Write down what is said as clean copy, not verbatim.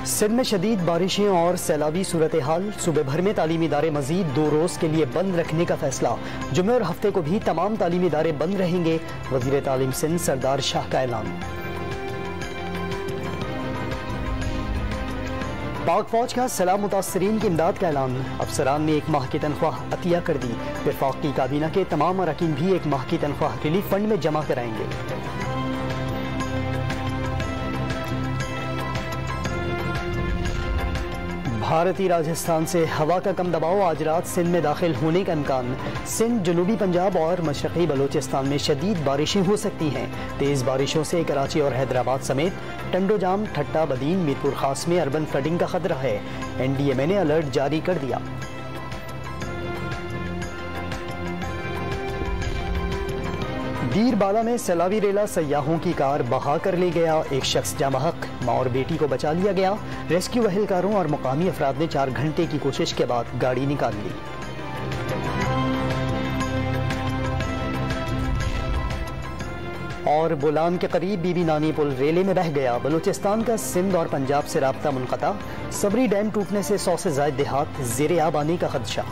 सिंध में शदीद बारिशें और सैलाबी सूरत हाल। सुबह भर में तालीमी इदारे मजीद 2 रोज़ के लिए बंद रखने का फैसला। जुमे और हफ्ते को भी तमाम तालीमी इदारे बंद रहेंगे। वज़ीर तालीम सिंध सरदार शाह का ऐलान। पाक फौज का सैलाब मुतासरीन की इमदाद का ऐलान। अफसरान ने 1 माह की तनख्वाह अतिया कर दी। वफाकी काबीना के तमाम अरकान भी 1 माह की तनख्वाह रिलीफ फंड में जमा कराएंगे। भारतीय राजस्थान से हवा का कम दबाव आज रात सिंध में दाखिल होने का इम्कान। सिंध, जनूबी पंजाब और मशरक़ी बलूचिस्तान में शदीद बारिशें हो सकती हैं। तेज़ बारिशों से कराची और हैदराबाद समेत टंडोजाम, ठट्टा, बदीन, मीरपुर खास में अर्बन फ्लडिंग का खतरा है। NDMA ने अलर्ट जारी कर दिया। बीरबाला में सैलाबी रेला सयाहों की कार बहा कर ले गया। 1 शख्स जाँ बहक, माँ और बेटी को बचा लिया गया। रेस्क्यू एहलकारों और मुकामी अफराद ने 4 घंटे की कोशिश के बाद गाड़ी निकाल ली। और बोलान के करीब बीबी नानी पुल रेले में बह गया। बलूचिस्तान का सिंध और पंजाब से राब्ता मुनक़ता। सबरी डैम टूटने से 100 से ज़ायद देहात ज़ेरे आब आने का खदशा।